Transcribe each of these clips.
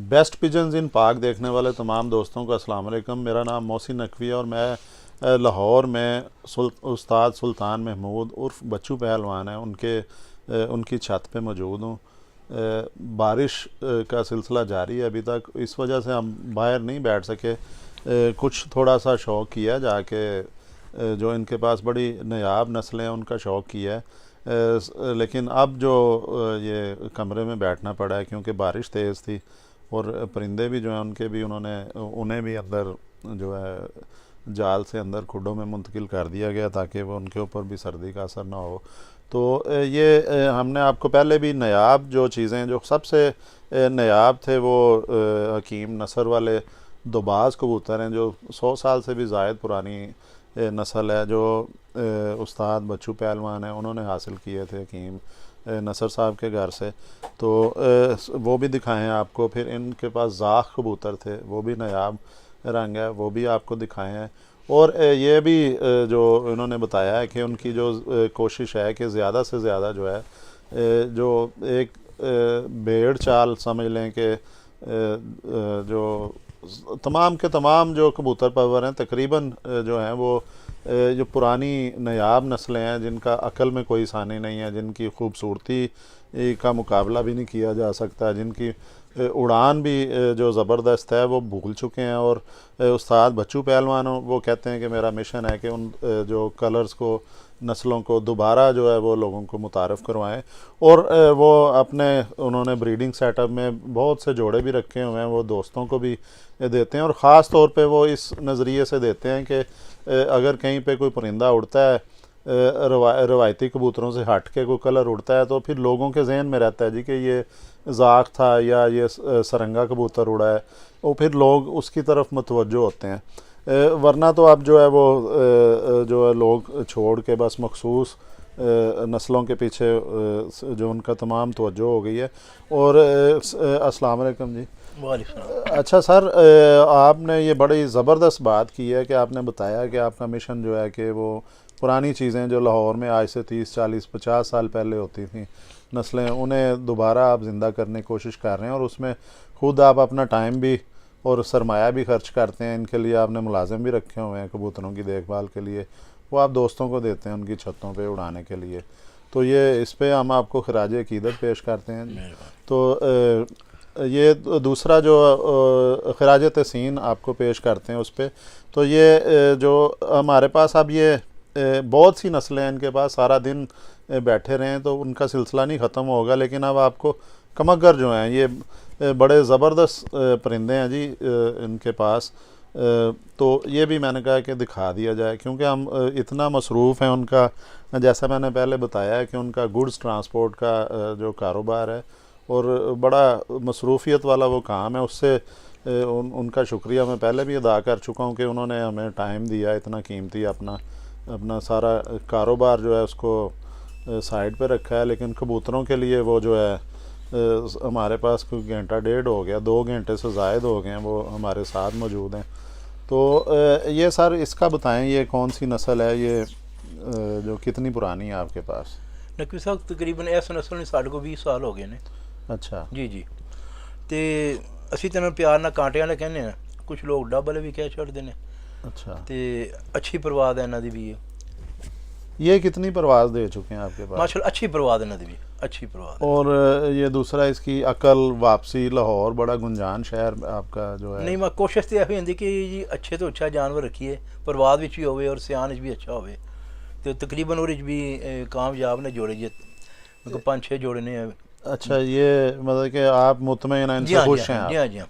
Best pigeons इन पाक देखने वाले तमाम दोस्तों को अस्सलाम वालेकुम। मेरा नाम मोहसिन नकवी है और मैं लाहौर में उस्ताद सुल्तान महमूद उर्फ बच्चू पहलवान है उनकी छत पे मौजूद हूँ। बारिश का सिलसिला जारी है अभी तक, इस वजह से हम बाहर नहीं बैठ सके। कुछ थोड़ा सा शौक़ किया जाके, जो इनके पास बड़ी नायाब नस्लें हैं उनका शौक़ किया है। लेकिन अब जो ये कमरे में बैठना पड़ा है क्योंकि बारिश तेज़ थी और परिंदे भी जो हैं उन्हें भी अंदर जो है जाल से अंदर खुडों में मुंतकिल कर दिया गया ताकि वो उनके ऊपर भी सर्दी का असर ना हो। तो ये हमने आपको पहले भी नायाब जो चीज़ें जो सबसे नायाब थे वो हकीम नसर वाले दोबाज़ कबूतर हैं, जो 100 साल से भी ज़ायद पुरानी नस्ल है, जो उस्ताद बच्चू पहलवान है उन्होंने हासिल किए थे हकीम नसर साहब के घर से। तो वो भी दिखाएं आपको। फिर इनके पास ज़ाख कबूतर थे, वो भी नायाब रंग है, वो भी आपको दिखाए हैं। और ये भी जो इन्होंने बताया है कि उनकी जो कोशिश है कि ज़्यादा से ज़्यादा जो है जो एक भेड़ चाल समझ लें कि जो तमाम के तमाम जो कबूतर परवर हैं तकरीबन जो हैं वो जो पुरानी नायाब नस्लें हैं जिनका अकल में कोई सानी नहीं है, जिनकी खूबसूरती का मुकाबला भी नहीं किया जा सकता, जिनकी उड़ान भी जो ज़बरदस्त है वो भूल चुके हैं। और उस्ताद बच्चू पहलवान वो कहते हैं कि मेरा मिशन है कि उन जो कलर्स को, नस्लों को दोबारा जो है वो लोगों को मुतारफ़ करवाएं। और वो उन्होंने ब्रीडिंग सेटअप में बहुत से जोड़े भी रखे हुए हैं, वो दोस्तों को भी देते हैं। और ख़ास तौर पे वो इस नज़रिए से देते हैं कि अगर कहीं पे कोई परिंदा उड़ता है रवायती कबूतरों से हट के कोई कलर उड़ता है तो फिर लोगों के जहन में रहता है जी कि ये ज़ाख था या ये सरंगा कबूतर उड़ा है, और फिर लोग उसकी तरफ मुतवज्जो होते हैं। वरना तो अब जो है वो जो है लोग छोड़ के बस मखसूस नस्लों के पीछे जो उनका तमाम तवज्जो हो गई है। और अस्सलाम वालेकुम जी। अच्छा सर, आपने ये बड़ी ज़बरदस्त बात की है कि आपने बताया कि आपका मिशन जो है कि वो पुरानी चीज़ें जो लाहौर में आज से 30, 40, 50 साल पहले होती थी नस्लें, उन्हें दोबारा आप ज़िंदा करने की कोशिश कर रहे हैं। और उसमें ख़ुद आप अपना टाइम भी और सरमाया भी खर्च करते हैं। इनके लिए आपने मुलाजिम भी रखे हुए हैं कबूतरों की देखभाल के लिए, वो आप दोस्तों को देते हैं उनकी छतों पे उड़ाने के लिए। तो ये इस पर हम आपको खराज अकीदत पेश करते हैं। तो ये दूसरा जो खराज तहसीन आपको पेश करते हैं उस पर। तो ये जो हमारे पास अब ये बहुत सी नस्लें हैं इनके पास, सारा दिन बैठे रहें तो उनका सिलसिला नहीं ख़त्म होगा। लेकिन अब आपको कमगर जो हैं ये बड़े ज़बरदस्त परिंदे हैं जी इनके पास। तो ये भी मैंने कहा कि दिखा दिया जाए क्योंकि हम इतना मसरूफ़ हैं उनका। जैसा मैंने पहले बताया है कि उनका गुड्स ट्रांसपोर्ट का जो कारोबार है और बड़ा मसरूफ़ियत वाला वो काम है, उससे उनका शुक्रिया मैं पहले भी अदा कर चुका हूँ कि उन्होंने हमें टाइम दिया इतना कीमती, अपना सारा कारोबार जो है उसको साइड पे रखा है। लेकिन कबूतरों के लिए वो जो है हमारे पास कोई घंटा डेढ़ हो गया, 2 घंटे से ज़ायद हो गए हैं, वो हमारे साथ मौजूद हैं। तो ये सर इसका बताएं, ये कौन सी नस्ल है, ये जो कितनी पुरानी है आपके पास? नकवी साहब तकरीबन इस नस्ल ने साढ़े को 20 साल हो गए ने। अच्छा जी जी। तो असी तो प्यार ना कांटे वाले कहने हैं, कुछ लोग डब वाले भी कह छड़ते हैं। अच्छा, तो अच्छी परवाज है इन्हों की भी। ये कितनी परवाज दे चुके हैं आपके पास? माशाल्लाह अच्छी परवाज इन्हों की भी, अच्छी परवाज। और ये दूसरा इसकी अकल वापसी, लाहौर बड़ा गुंजान शहर आपका जो है। नहीं, मैं कोशिश तो यही होती कि जी अच्छे तो अच्छा जानवर रखिए, परवाज भी हो और सियान भी अच्छा हो। तो तकरीबन और भी कामयाब ने जोड़े जी, मेरे को 5-6 जोड़े ने। अच्छा, ये मतलब कि आप मुतमईन हैं, इनसे खुश हैं आप? जी हाँ जी हाँ।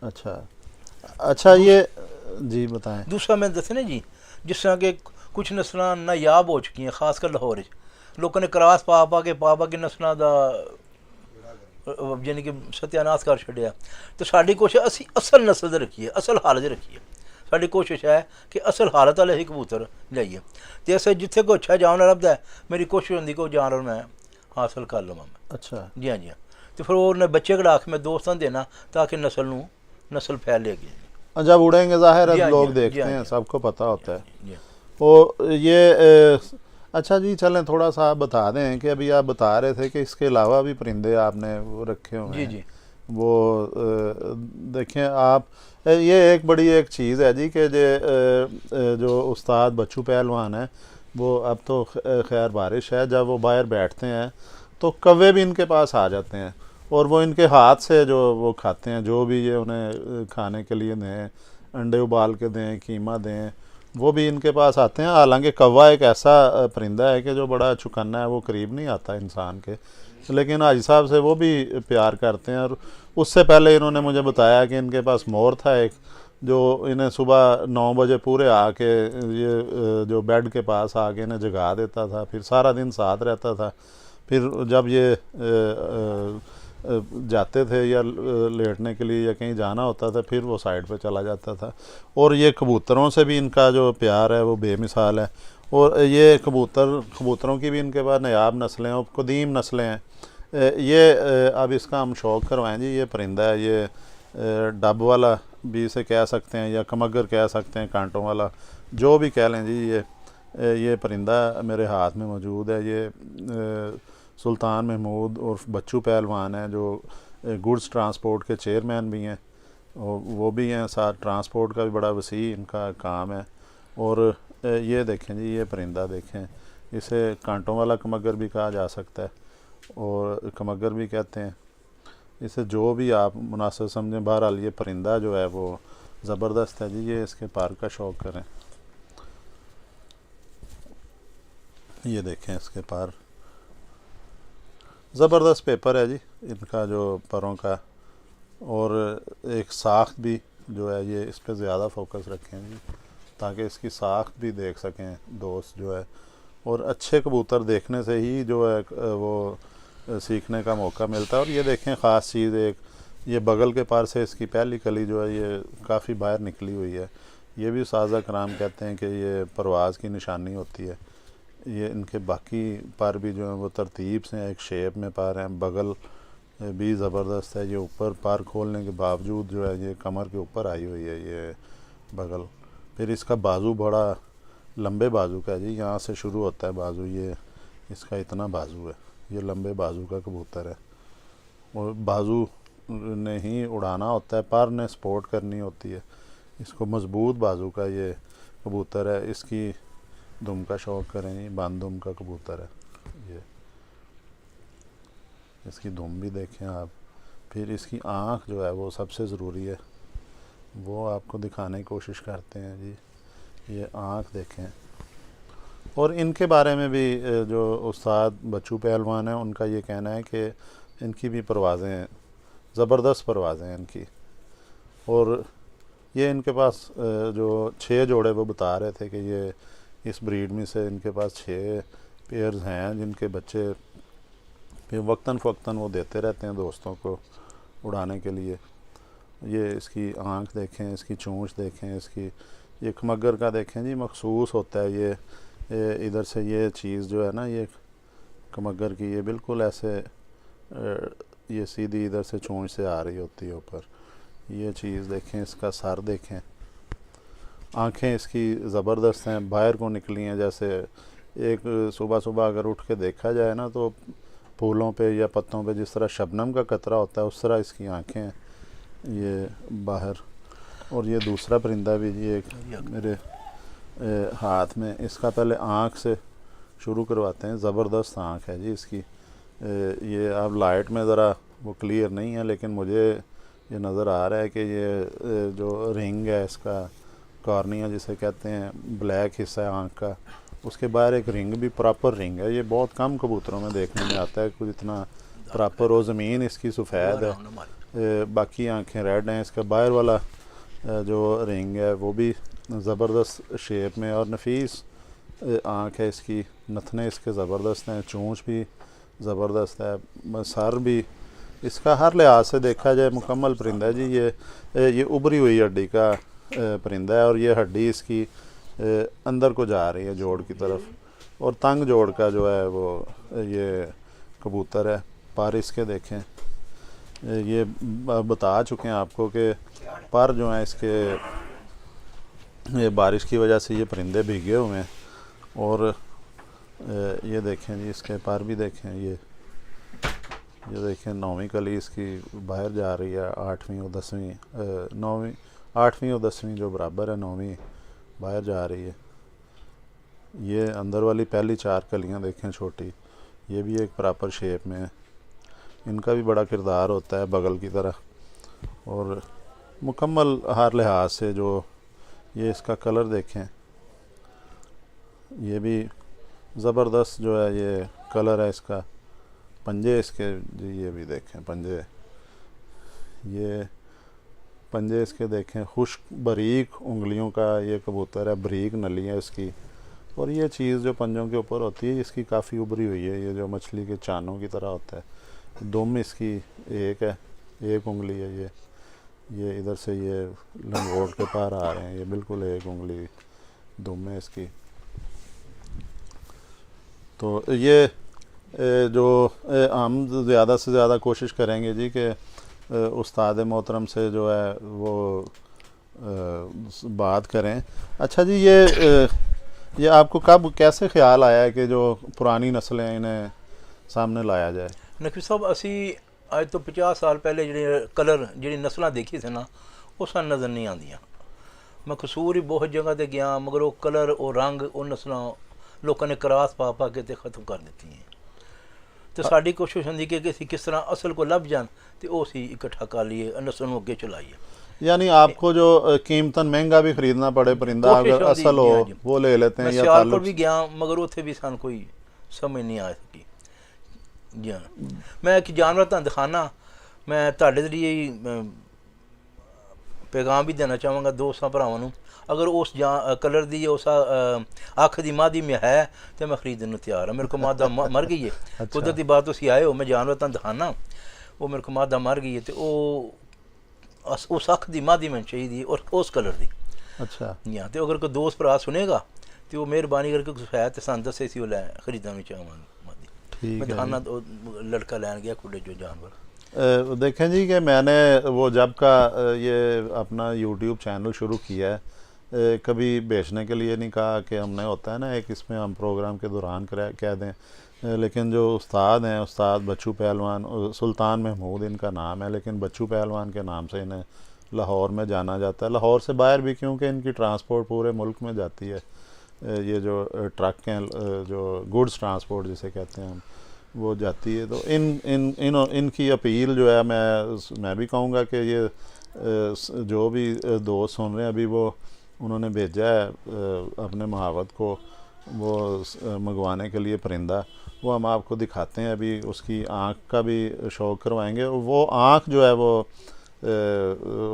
अच्छा अच्छा, ये जी बताएं। दूसरा मैं दस ना जी, जिस तरह के कुछ नस्ल नायाब हो चुकी हैं खासकर लाहौर, लोगों ने क्रॉस पा के नस्लों का यानी कि सत्यानाश कर छड़िया। तो साड़ी कोशिश असी असल नस्ल रखिए, असल हालत रखिए। साड़ी कोशिश है कि असल हालत वाले ही कबूतर लाइए। तो ऐसे जिथे कोई अच्छा जानवर लभदा है, मेरी कोशिश होंगी कि जानवर मैं हासिल कर लवां। अच्छा जी हाँ जी हाँ। तो फिर वो बच्चे कढ़ा के मैं दोस्तों देना ताकि नस्ल फैलेगी। जब उड़ेंगे ज़ाहिर है लोग देखते हैं, सबको पता होता है। और ये अच्छा जी, चलें थोड़ा सा आप बता दें कि अभी आप बता रहे थे कि इसके अलावा भी परिंदे आपने वो रखे हुए जी हैं। जी। वो देखें आप, ये एक बड़ी एक चीज़ है जी कि जो उस्ताद बच्चू पहलवान है वो, अब तो खैर बारिश है, जब वो बाहर बैठते हैं तो कौवे भी इनके पास आ जाते हैं और वो इनके हाथ से जो वो खाते हैं, जो भी ये उन्हें खाने के लिए दें, अंडे उबाल के दें, कीमा दें, वो भी इनके पास आते हैं। हालांकि कौवा एक ऐसा परिंदा है कि जो बड़ा चुकन्ना है, वो करीब नहीं आता इंसान के, लेकिन हाजी साहब से वो भी प्यार करते हैं। और उससे पहले इन्होंने मुझे बताया कि इनके पास मोर था एक, जो इन्हें सुबह 9 बजे पूरे आके ये जो बेड के पास आके इन्हें जगा देता था, फिर सारा दिन साथ रहता था। फिर जब ये जाते थे या लेटने के लिए या कहीं जाना होता था, फिर वो साइड पे चला जाता था। और ये कबूतरों से भी इनका जो प्यार है वो बेमिसाल है। और ये कबूतरों की भी इनके पास नायाब नस्लें और कदीम नस्लें हैं। ये अब इसका हम शौक़ करवाएं जी। ये परिंदा है, ये डब वाला भी इसे कह सकते हैं या कमगर कह सकते हैं, कांटों वाला, जो भी कह लें जी। ये परिंदा मेरे हाथ में मौजूद है। ये सुल्तान महमूद और बच्चू पहलवान हैं, जो गुड्स ट्रांसपोर्ट के चेयरमैन भी हैं, और वो भी हैं साथ। ट्रांसपोर्ट का भी बड़ा वसी इनका काम है। और ये देखें जी, ये परिंदा देखें, इसे कांटों वाला कमगर भी कहा जा सकता है और कमगर भी कहते हैं इसे, जो भी आप मुनासिब समझें। बहरहाल ये परिंदा जो है वो ज़बरदस्त है जी। ये इसके पर का शौक़ करें। ये देखें इसके पर, ज़बरदस्त पेपर है जी इनका जो परों का। और एक साख्त भी जो है, ये इस पर ज़्यादा फोकस रखें जी, ताकि इसकी साख्त भी देख सकें दोस्त जो है। और अच्छे कबूतर देखने से ही जो है वो सीखने का मौका मिलता है। और ये देखें ख़ास चीज़ एक, ये बगल के पार से इसकी पहली कली जो है ये काफ़ी बाहर निकली हुई है। ये भी उस्ताद कराम कहते हैं कि ये परवाज़ की निशानी होती है। ये इनके बाकी पर भी जो है वो तरतीब से एक शेप में पर हैं। बगल भी ज़बरदस्त है। ये ऊपर पर खोलने के बावजूद जो है ये कमर के ऊपर आई हुई है ये बगल। फिर इसका बाजू बड़ा लंबे बाजू का है जी, यहाँ से शुरू होता है बाजू, ये इसका इतना बाजू है, ये लंबे बाजू का कबूतर है। और बाजू ने ही उड़ाना होता है, पर ने सपोर्ट करनी होती है। इसको मज़बूत बाजू का ये कबूतर है। इसकी दुम का शौक़ करें जी, बंद दुम का कबूतर है ये। इसकी दुम भी देखें आप। फिर इसकी आँख जो है वो सबसे ज़रूरी है, वो आपको दिखाने की कोशिश करते हैं जी। ये आँख देखें। और इनके बारे में भी जो उस्ताद बच्चू पहलवान है, उनका ये कहना है कि इनकी भी परवाज़ें ज़बरदस्त परवाज़ें हैं इनकी। और ये इनके पास जो 6 जोड़े वो बता रहे थे कि ये इस ब्रीड में से इनके पास 6 पेयर्स हैं, जिनके बच्चे फिर वक्तन फ़वक्तन वो देते रहते हैं दोस्तों को उड़ाने के लिए। ये इसकी आँख देखें, इसकी चोंच देखें, इसकी ये खमगर का देखें जी, मखसूस होता है ये इधर से ये चीज़ जो है ना, ये खमगर की, ये बिल्कुल ऐसे ये सीधी इधर से चोंच से आ रही होती है ऊपर। ये चीज़ देखें, इसका सर देखें, आँखें इसकी ज़बरदस्त हैं, बाहर को निकली हैं। जैसे एक सुबह सुबह अगर उठ के देखा जाए ना, तो फूलों पे या पत्तों पे जिस तरह शबनम का कतरा होता है, उस तरह इसकी आँखें हैं ये बाहर। और ये दूसरा परिंदा भी जी एक मेरे हाथ में, इसका पहले आँख से शुरू करवाते हैं। ज़बरदस्त आँख है जी इसकी। ये अब लाइट में ज़रा वो क्लियर नहीं है, लेकिन मुझे ये नज़र आ रहा है कि ये जो रिंग है इसका, कॉर्निया जिसे कहते हैं, ब्लैक हिस्सा है आँख का, उसके बाहर एक रिंग भी प्रॉपर रिंग है। ये बहुत कम कबूतरों में देखने में आता है कुछ इतना प्रॉपर। और ज़मीन इसकी सफ़ेद है, बाकी आँखें रेड हैं। इसका बाहर वाला जो रिंग है वो भी ज़बरदस्त शेप में और नफीस आँख है इसकी। नथने इसके ज़बरदस्त हैं, चोंच भी ज़बरदस्त है, सर भी इसका हर लिहाज से देखा जाए मुकम्मल परिंदा है जी। ये उभरी हुई हड्डी का परिंदा है, और ये हड्डी इसकी अंदर को जा रही है जोड़ की तरफ, और तंग जोड़ का जो है वो ये कबूतर है। पर इसके देखें, ये बता चुके हैं आपको कि पर जो हैं इसके, ये बारिश की वजह से ये परिंदे भीगे हुए हैं। और ये देखें जी, इसके पर भी देखें, ये देखें 9वीं कली इसकी बाहर जा रही है, 8वीं और 10वीं 9वीं 8वीं और 10वीं जो बराबर है 9वीं बाहर जा रही है। ये अंदर वाली पहली 4 कलियां देखें छोटी, ये भी एक प्रॉपर शेप में है। इनका भी बड़ा किरदार होता है बगल की तरह, और मुकम्मल हर लिहाज से जो ये इसका कलर देखें, ये भी ज़बरदस्त जो है ये कलर है इसका। पंजे इसके जी, ये भी देखें पंजे, ये पंजे इसके देखें, खुश्क बारीक उंगलियों का ये कबूतर है, बारीक नली है इसकी। और ये चीज़ जो पंजों के ऊपर होती है इसकी काफ़ी उभरी हुई है, ये जो मछली के चानों की तरह होता है। दुम इसकी एक है, एक उंगली है ये इधर से ये लंगोट के पार आ रहे हैं, ये बिल्कुल एक उंगली दुम है इसकी। तो ये जो हम ज़्यादा से ज़्यादा कोशिश करेंगे जी कि उस्ताद मोहतरम से जो है वो बात करें। अच्छा जी, ये आपको कब कैसे ख्याल आया है कि जो पुरानी नस्लें हैं इन्हें सामने लाया जाए? नकवी साहब असी अज तो 50 साल पहले ਜਿਹੜੇ कलर ਜਿਹੜੀ नस्ल देखी थे ना वो सन नज़र नहीं आंदियां। मैं कसूर ही बहुत जगह ते गया, मगर वो कलर वो रंग वो नस्लों लोगों ने करास पा पा के ख़त्म कर दी हैं। तो साड़ी कोशिश होंगी कि असी किस तरह असल को लभ जान तो वो असी इकट्ठा कर लिए, नस्ल को अगे चलाइए। यानी आपको जो कीमतन महंगा भी खरीदना पड़े परिंदा, अगर असल हो वो ले लेते हैं। मैं सियालकोट भी गया, मगर उत्थे भी सन कोई समझ नहीं आ सकी। जी हाँ, मैं एक जानवर तुहानू दिखाना, मैं तुहाडे जरिए ही पैगाम भी देना चाहवागा दोस्तां भरावां नूं। अगर उस कलर दी उस अख दी मादी में है तो मैं खरीदने तैयार हाँ। मेरे को मादा मर गई है। अच्छा। कुदरती बात तुसीं आए हो, मैं जानवर तुहानू दिखाना, वो मेरे को मादा मर गई है तो उस अख दी मादी मैनूं चाहिदी और उस कलर दी। अच्छा हाँ, तो अगर कोई दोस्त भरा सुनेगा तो वो मेहरबानी करके कुछ है तो सानूं दस्से सी वो लै खरीदना चाहवांगे मादी। ठीक मैं है। दिखाना लड़का लैन गया खुले जो जानवर। देखें जी कि मैंने वो जब का ये अपना यूट्यूब चैनल शुरू किया है, कभी बेचने के लिए नहीं कहा कि हमने, होता है ना एक इसमें हम प्रोग्राम के दौरान कह दें, लेकिन जो उस्ताद हैं, उस्ताद बच्चू पहलवान सुल्तान महमूद इनका नाम है, लेकिन बच्चू पहलवान के नाम से इन्हें लाहौर में जाना जाता है, लाहौर से बाहर भी, क्योंकि इनकी ट्रांसपोर्ट पूरे मुल्क में जाती है। ये जो ट्रक हैं, जो गुड्स ट्रांसपोर्ट जिसे कहते हैं हम, वो जाती है। तो इनकी अपील जो है, मैं भी कहूँगा कि ये जो भी दोस्त सुन रहे हैं, अभी वो उन्होंने भेजा है अपने महावत को वो मंगवाने के लिए परिंदा, वो हम आपको दिखाते हैं। अभी उसकी आँख का भी शौक़ करवाएंगे। वो आँख जो है वो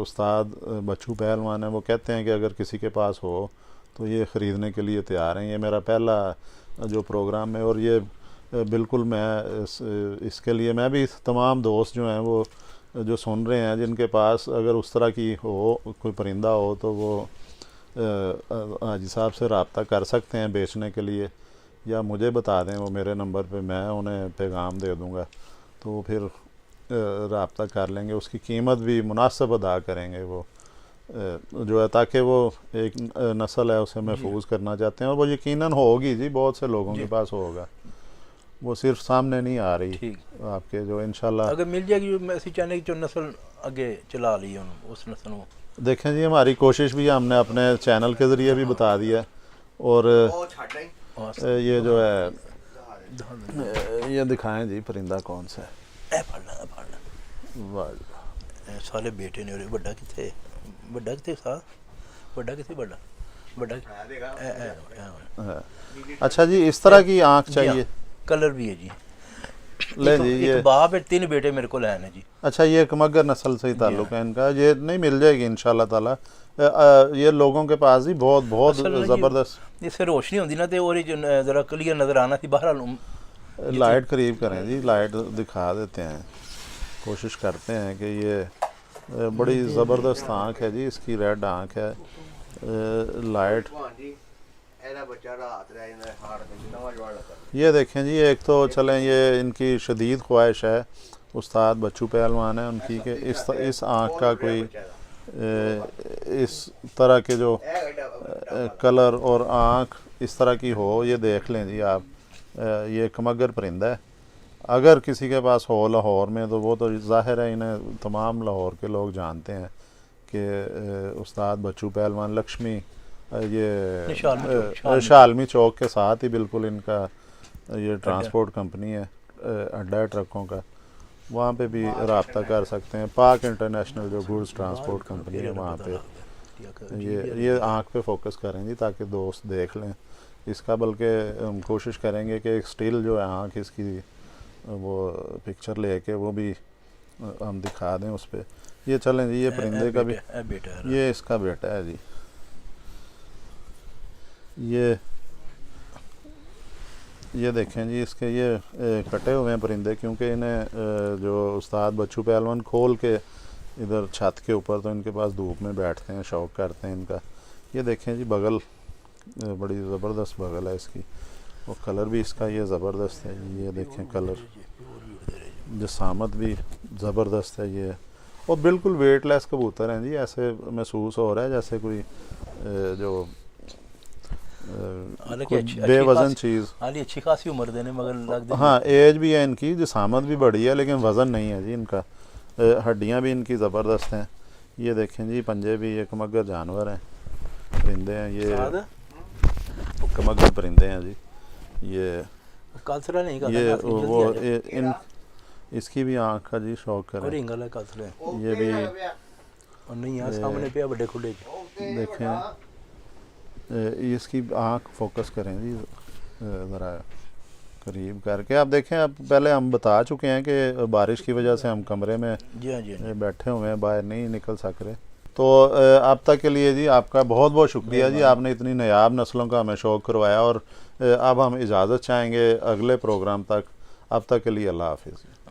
उस्ताद बच्चू पहलवान है, वो कहते हैं कि अगर किसी के पास हो तो ये ख़रीदने के लिए तैयार हैं। ये मेरा पहला जो प्रोग्राम है, और ये बिल्कुल मैं इसके लिए मैं भी तमाम दोस्त जो हैं वो जो सुन रहे हैं, जिनके पास अगर उस तरह की हो कोई परिंदा हो तो वो हाजी साहब से रब्ता कर सकते हैं बेचने के लिए, या मुझे बता दें वो मेरे नंबर पे, मैं उन्हें पैगाम दे दूँगा तो फिर रब्ता कर लेंगे। उसकी कीमत भी मुनासिब अदा करेंगे वो जो है, ताकि वो एक नस्ल है उसे महफूज करना चाहते हैं, और वो यकीनन होगी जी, बहुत से लोगों के पास होगा, वो सिर्फ सामने नहीं आ रही। ठीक आपके जो इंशाल्लाह अगर मिल जाएगी, मैं ऐसी चाहने की जो नस्ल आगे चला ली उस नस्ल को। देखें जी, हमारी कोशिश भी हमने अपने चैनल के ज़रिए भी बता दिया, और ये जो है ये दिखाएं जी परिंदा कौन सा है। वाह, साले बेटे ने बड़ा किथे सा बड़ा किथे बड़ा बड़ा। अच्छा जी, इस तरह की आँख चाहिए, कलर भी है जी। ले जी, ये बाप है, 3 बेटे मेरे को है जी। अच्छा, ये कमगर नस्ल से ही ताल्लुक है इनका, ये नहीं मिल जाएगी इंशाल्लाह ताला। ये लोगों के पास ही बहुत बहुत ज़बरदस्त, इससे रोशनी होती ना तो और ज़रा क्लियर नज़र आना थी बाहर। लाइट करीब करें जी, लाइट दिखा देते हैं, कोशिश करते हैं कि ये बड़ी ज़बरदस्त आँख है जी इसकी, रेड आँख है। लाइट ये देखें जी, एक तो चलें ये इनकी शदीद ख्वाहिश है उस्ताद बच्चू पहलवान है उनकी कि इस आँख का कोई इस तरह के जो कलर और आँख इस तरह की हो, ये देख लें जी आप। ये कमगर परिंदा है अगर किसी के पास हो लाहौर में तो वो तो ज़ाहिर है इन्हें तमाम लाहौर के लोग जानते हैं कि उस्ताद बच्चू पहलवान लक्ष्मी ये शालमी चौक के साथ ही बिल्कुल इनका ये ट्रांसपोर्ट कंपनी है, अड्डा है ट्रकों का, वहाँ पे भी रब्ता कर सकते हैं। पाक इंटरनेशनल जो गुड्स ट्रांसपोर्ट कंपनी है वहाँ पे ये आँख पे फोकस करेंगे ताकि दोस्त देख लें इसका, बल्कि हम कोशिश करेंगे कि एक स्टिल जो है आँख इसकी वो पिक्चर लेके वो भी हम दिखा दें उस पर। ये चलें जी, ये परिंदे का भी ये इसका बेटा है जी। ये देखें जी, इसके ये कटे हुए हैं परिंदे, क्योंकि इन्हें जो उस्ताद बच्चू पहलवान खोल के इधर छत के ऊपर तो इनके पास धूप में बैठते हैं, शौक करते हैं इनका। ये देखें जी, बगल बड़ी ज़बरदस्त बगल है इसकी, और कलर भी इसका ये ज़बरदस्त है। ये देखें कलर, जसामत भी ज़बरदस्त है ये, और बिल्कुल वेटलेस कबूतर हैं जी। ऐसे महसूस हो रहा है जैसे कोई जो बेवजन चीज़। अच्छी खासी उम्र देने मगर लग हाँ, एज भी है इनकी, जसामत भी बड़ी है, लेकिन वज़न नहीं है जी इनका। हड्डियाँ भी इनकी ज़बरदस्त हैं। ये देखें जी, पंजे भी, ये कमगर जानवर हैं, परिंदे हैं, ये कमगर परिंदे हैं जी। ये कालसरा नहीं का ये वो इन इसकी भी आँख का जी शौक करें। ये भी नहीं यहाँ सामने पे बड़े खुले देखें, इसकी आँख फोकस करें जी ज़रा करीब करके। आप देखें, अब पहले हम बता चुके हैं कि बारिश की वजह से हम कमरे में बैठे हुए हैं, बाहर नहीं निकल सक रहे। तो अब तक के लिए जी आपका बहुत बहुत शुक्रिया जी, आपने इतनी नायाब नस्लों का हमें शौक़ करवाया। और अब हम इजाज़त चाहेंगे अगले प्रोग्राम तक। अब तक के लिए अल्लाह हाफिज़।